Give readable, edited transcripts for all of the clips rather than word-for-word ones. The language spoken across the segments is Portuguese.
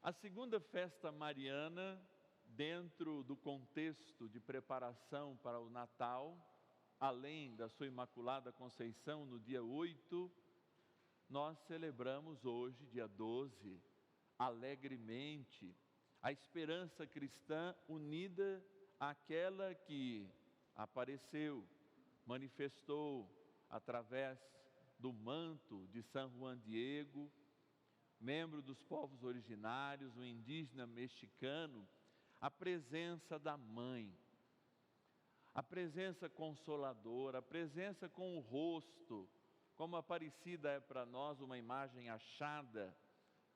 A segunda festa mariana, dentro do contexto de preparação para o Natal, além da sua Imaculada Conceição no dia 8, nós celebramos hoje, dia 12, alegremente, a esperança cristã unida àquela que apareceu, manifestou através do manto de São Juan Diego, membro dos povos originários, o indígena mexicano, a presença da mãe, a presença consoladora, a presença com o rosto, como Aparecida é para nós uma imagem achada,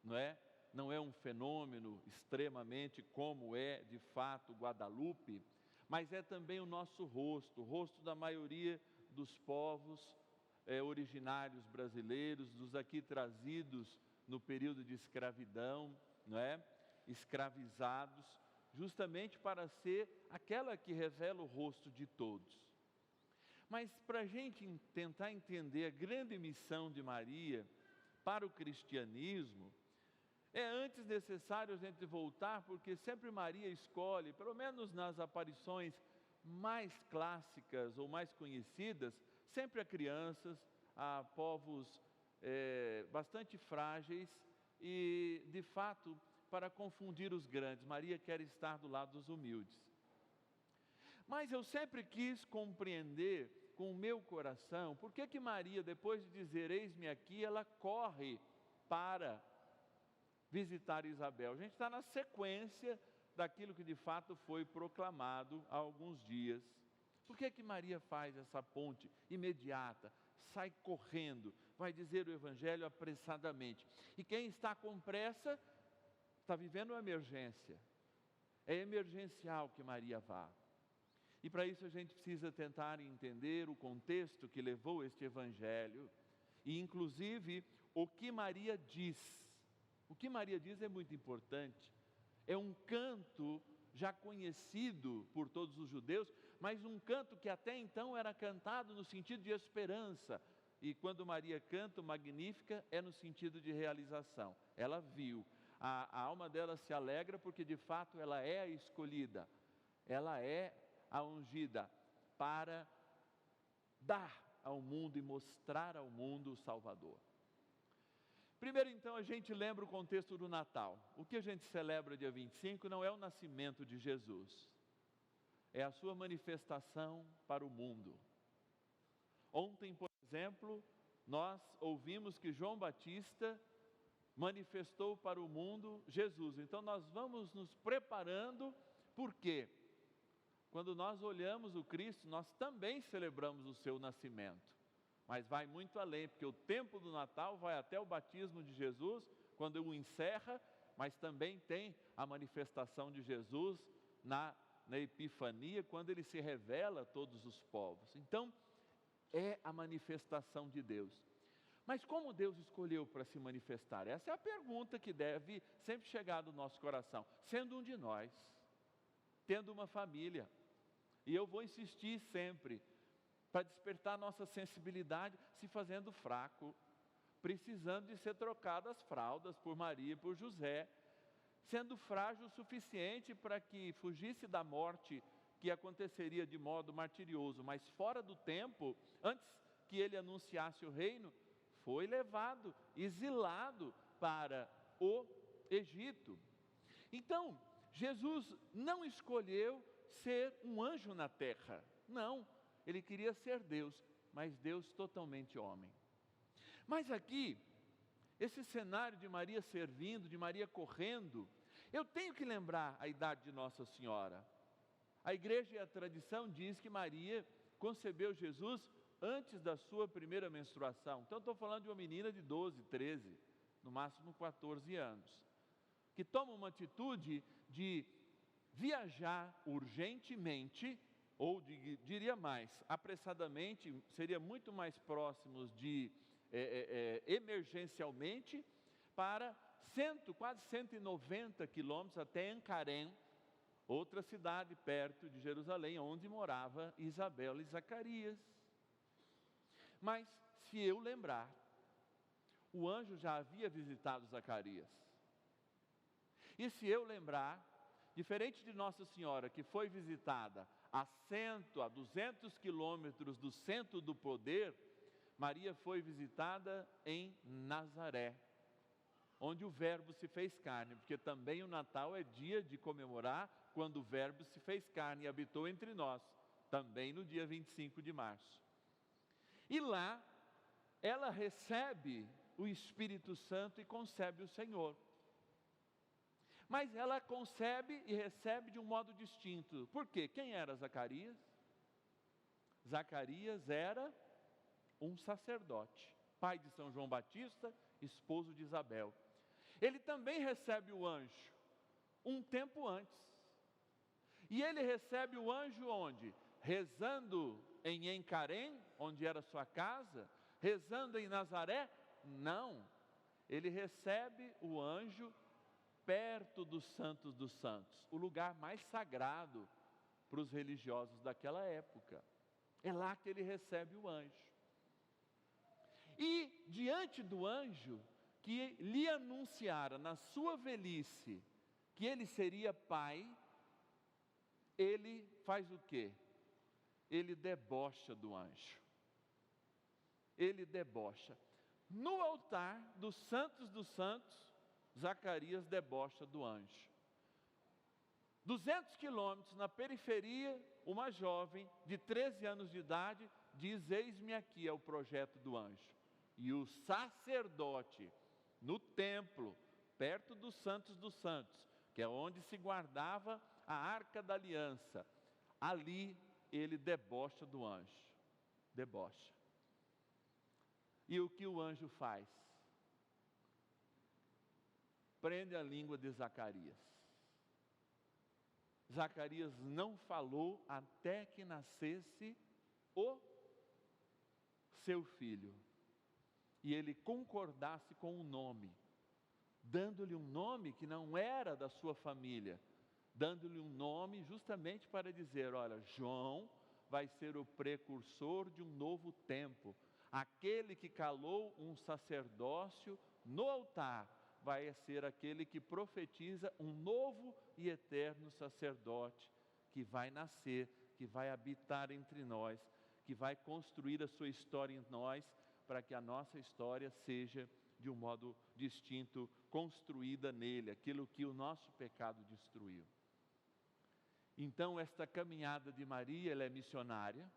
não é? Não é um fenômeno extremamente como é de fato Guadalupe, mas é também o nosso rosto, o rosto da maioria dos povos originários brasileiros, dos aqui trazidos no período de escravidão, não é? Escravizados, justamente para ser aquela que revela o rosto de todos. Mas para a gente tentar entender a grande missão de Maria para o cristianismo, é antes necessário a gente voltar, porque sempre Maria escolhe, pelo menos nas aparições mais clássicas ou mais conhecidas, sempre a crianças, a povos bastante frágeis e, de fato, para confundir os grandes. Maria quer estar do lado dos humildes. Mas eu sempre quis compreender com o meu coração, por que Maria, depois de dizer, eis-me aqui, ela corre para visitar Isabel. A gente está na sequência daquilo que de fato foi proclamado há alguns dias. Por que Maria faz essa ponte imediata, sai correndo, vai dizer o Evangelho apressadamente? E quem está com pressa, está vivendo uma emergência. É emergencial que Maria vá. E para isso a gente precisa tentar entender o contexto que levou este Evangelho e inclusive o que Maria diz. O que Maria diz é muito importante. É um canto já conhecido por todos os judeus, mas um canto que até então era cantado no sentido de esperança. E quando Maria canta o Magnífica é no sentido de realização. Ela viu, a alma dela se alegra porque de fato ela é a escolhida. Ela é a ungida para dar ao mundo e mostrar ao mundo o Salvador. Primeiro então a gente lembra o contexto do Natal. O que a gente celebra dia 25 não é o nascimento de Jesus, é a sua manifestação para o mundo. Ontem, por exemplo, nós ouvimos que João Batista manifestou para o mundo Jesus. Então nós vamos nos preparando, por quê? Quando nós olhamos o Cristo, nós também celebramos o seu nascimento. Mas vai muito além, porque o tempo do Natal vai até o batismo de Jesus, quando o encerra, mas também tem a manifestação de Jesus na Epifania, quando ele se revela a todos os povos. Então, é a manifestação de Deus. Mas como Deus escolheu para se manifestar? Essa é a pergunta que deve sempre chegar do nosso coração. Sendo um de nós, tendo uma família, e eu vou insistir sempre, para despertar nossa sensibilidade, se fazendo fraco, precisando de ser trocado as fraldas por Maria e por José, sendo frágil o suficiente para que fugisse da morte que aconteceria de modo martirioso, mas fora do tempo, antes que ele anunciasse o reino, foi levado, exilado para o Egito. Então, Jesus não escolheu ser um anjo na terra, não. Ele queria ser Deus, mas Deus totalmente homem. Mas aqui, esse cenário de Maria servindo, de Maria correndo, eu tenho que lembrar a idade de Nossa Senhora. A igreja e a tradição diz que Maria concebeu Jesus antes da sua primeira menstruação. Então estou falando de uma menina de 12, 13, no máximo 14 anos, que toma uma atitude de viajar urgentemente, ou diria mais, apressadamente, seria muito mais próximos de emergencialmente, para quase 190 quilômetros até Encarém, outra cidade perto de Jerusalém, onde morava Isabel e Zacarias. Mas, se eu lembrar, o anjo já havia visitado Zacarias. E se eu lembrar, diferente de Nossa Senhora, que foi visitada a 200 quilômetros do centro do poder, Maria foi visitada em Nazaré, onde o Verbo se fez carne, porque também o Natal é dia de comemorar quando o Verbo se fez carne e habitou entre nós, também no dia 25 de março. E lá, ela recebe o Espírito Santo e concebe o Senhor. Mas ela concebe e recebe de um modo distinto. Por quê? Quem era Zacarias? Zacarias era um sacerdote, pai de São João Batista, esposo de Isabel. Ele também recebe o anjo, um tempo antes. E ele recebe o anjo onde? Rezando em Encarém, onde era sua casa? Rezando em Nazaré? Não. Ele recebe o anjo perto dos Santos dos Santos, o lugar mais sagrado para os religiosos daquela época. É lá que ele recebe o anjo. E diante do anjo, que lhe anunciara na sua velhice que ele seria pai, ele faz o quê? Ele debocha do anjo. Ele debocha. No altar dos Santos, Zacarias debocha do anjo. 200 quilômetros na periferia, uma jovem de 13 anos de idade diz: eis-me aqui, é o projeto do anjo. E o sacerdote, no templo, perto dos Santos, que é onde se guardava a Arca da Aliança, ali ele debocha do anjo. Debocha. E o que o anjo faz? Prende a língua de Zacarias. Zacarias não falou até que nascesse o seu filho. E ele concordasse com o nome, dando-lhe um nome que não era da sua família, dando-lhe um nome justamente para dizer: olha, João vai ser o precursor de um novo tempo, aquele que calou um sacerdócio no altar, vai ser aquele que profetiza um novo e eterno sacerdote, que vai nascer, que vai habitar entre nós, que vai construir a sua história em nós, para que a nossa história seja de um modo distinto, construída nele, aquilo que o nosso pecado destruiu. Então esta caminhada de Maria, ela é missionária,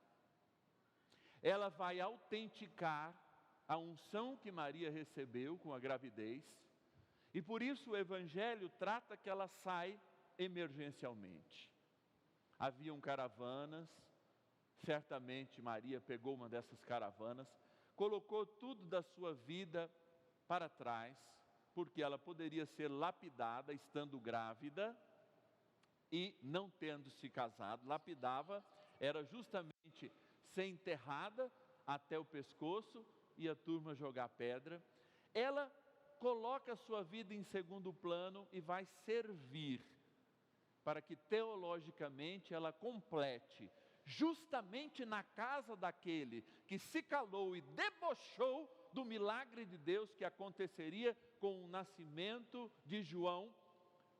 ela vai autenticar a unção que Maria recebeu com a gravidez, e por isso o Evangelho trata que ela sai emergencialmente. Haviam caravanas, certamente Maria pegou uma dessas caravanas, colocou tudo da sua vida para trás, porque ela poderia ser lapidada estando grávida e não tendo se casado. Lapidava era justamente ser enterrada até o pescoço e a turma jogar pedra. Ela coloca a sua vida em segundo plano e vai servir, para que teologicamente ela complete, justamente na casa daquele que se calou e debochou do milagre de Deus que aconteceria com o nascimento de João,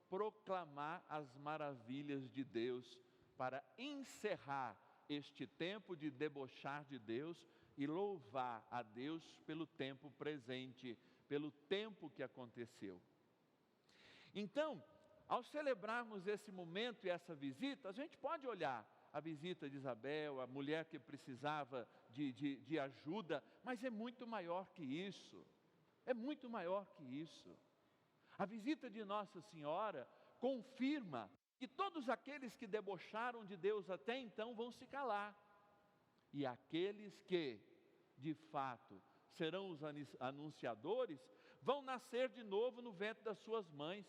proclamar as maravilhas de Deus, para encerrar este tempo de debochar de Deus e louvar a Deus pelo tempo presente, pelo tempo que aconteceu. Então, ao celebrarmos esse momento e essa visita, a gente pode olhar a visita de Isabel, a mulher que precisava de ajuda, mas é muito maior que isso, é muito maior que isso. A visita de Nossa Senhora confirma que todos aqueles que debocharam de Deus até então vão se calar, e aqueles que, de fato, serão os anunciadores, vão nascer de novo no ventre das suas mães,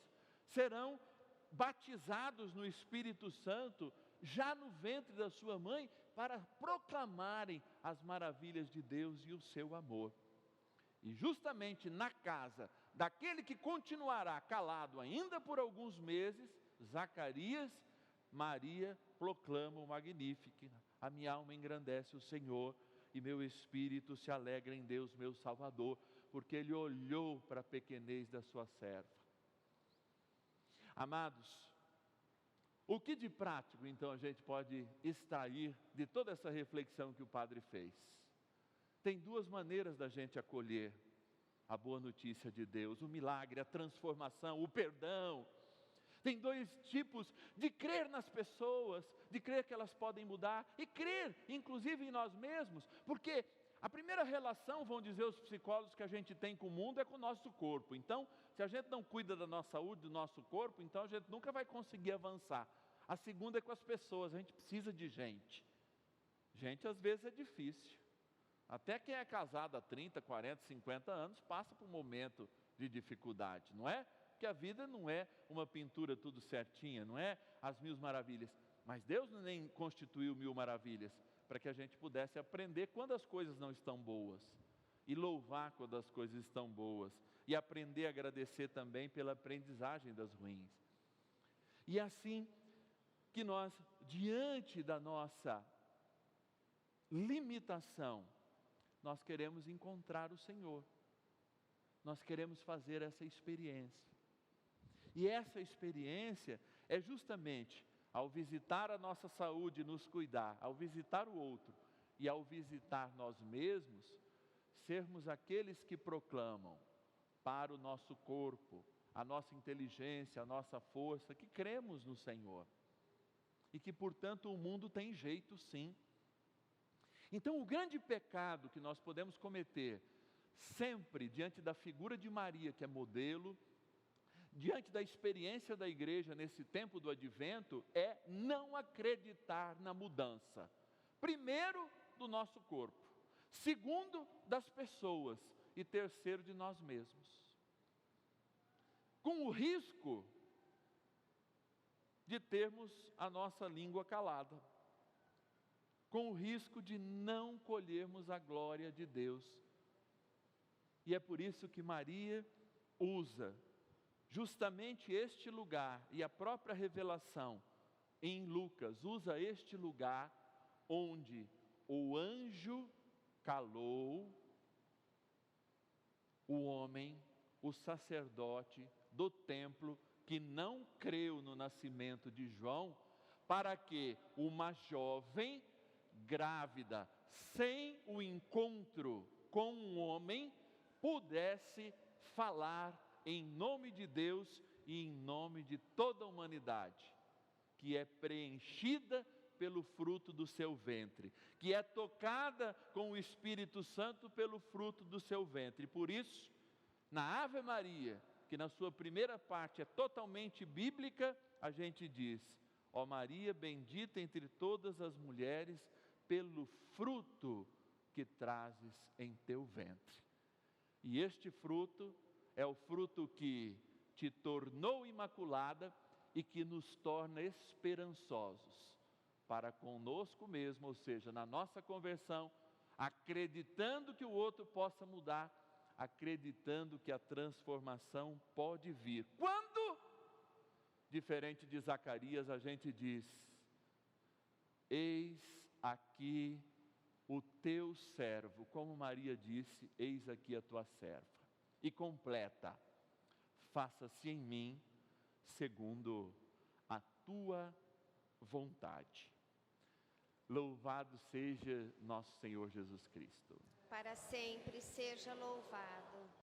serão batizados no Espírito Santo, já no ventre da sua mãe, para proclamarem as maravilhas de Deus e o seu amor. E justamente na casa daquele que continuará calado ainda por alguns meses, Zacarias, Maria proclama o Magnificat. A minha alma engrandece o Senhor, e meu espírito se alegra em Deus meu Salvador, porque Ele olhou para a pequenez da sua serva. Amados, o que de prático então a gente pode extrair de toda essa reflexão que o padre fez? Tem duas maneiras da gente acolher a boa notícia de Deus, o milagre, a transformação, o perdão. Tem dois tipos de crer nas pessoas, de crer que elas podem mudar e crer inclusive em nós mesmos, porque a primeira relação, vão dizer os psicólogos, que a gente tem com o mundo é com o nosso corpo. Então, se a gente não cuida da nossa saúde, do nosso corpo, então a gente nunca vai conseguir avançar. A segunda é com as pessoas, a gente precisa de gente. Gente, às vezes é difícil. Até quem é casado há 30, 40, 50 anos passa por um momento de dificuldade, não é? Porque a vida não é uma pintura tudo certinha, não é as mil maravilhas. Mas Deus nem constituiu mil maravilhas para que a gente pudesse aprender quando as coisas não estão boas e louvar quando as coisas estão boas e aprender a agradecer também pela aprendizagem das ruins. E é assim que nós, diante da nossa limitação, nós queremos encontrar o Senhor, nós queremos fazer essa experiência. E essa experiência é justamente ao visitar a nossa saúde, nos cuidar, ao visitar o outro e ao visitar nós mesmos, sermos aqueles que proclamam para o nosso corpo, a nossa inteligência, a nossa força, que cremos no Senhor e que, portanto, o mundo tem jeito sim. Então, o grande pecado que nós podemos cometer, sempre diante da figura de Maria, que é modelo, diante da experiência da igreja nesse tempo do advento, é não acreditar na mudança. Primeiro, do nosso corpo. Segundo, das pessoas. E terceiro, de nós mesmos. Com o risco de termos a nossa língua calada. Com o risco de não colhermos a glória de Deus. E é por isso que Maria usa justamente este lugar, e a própria revelação em Lucas usa este lugar onde o anjo calou o homem, o sacerdote do templo, que não creu no nascimento de João, para que uma jovem grávida, sem o encontro com um homem, pudesse falar em nome de Deus e em nome de toda a humanidade, que é preenchida pelo fruto do seu ventre, que é tocada com o Espírito Santo pelo fruto do seu ventre. Por isso, na Ave Maria, que na sua primeira parte é totalmente bíblica, a gente diz: ó Maria, bendita entre todas as mulheres, pelo fruto que trazes em teu ventre. E este fruto é o fruto que te tornou imaculada e que nos torna esperançosos para conosco mesmo, ou seja, na nossa conversão, acreditando que o outro possa mudar, acreditando que a transformação pode vir. Quando, diferente de Zacarias, a gente diz: eis aqui o teu servo, como Maria disse, eis aqui a tua serva. E completa: faça-se em mim segundo a tua vontade. Louvado seja nosso Senhor Jesus Cristo. Para sempre seja louvado.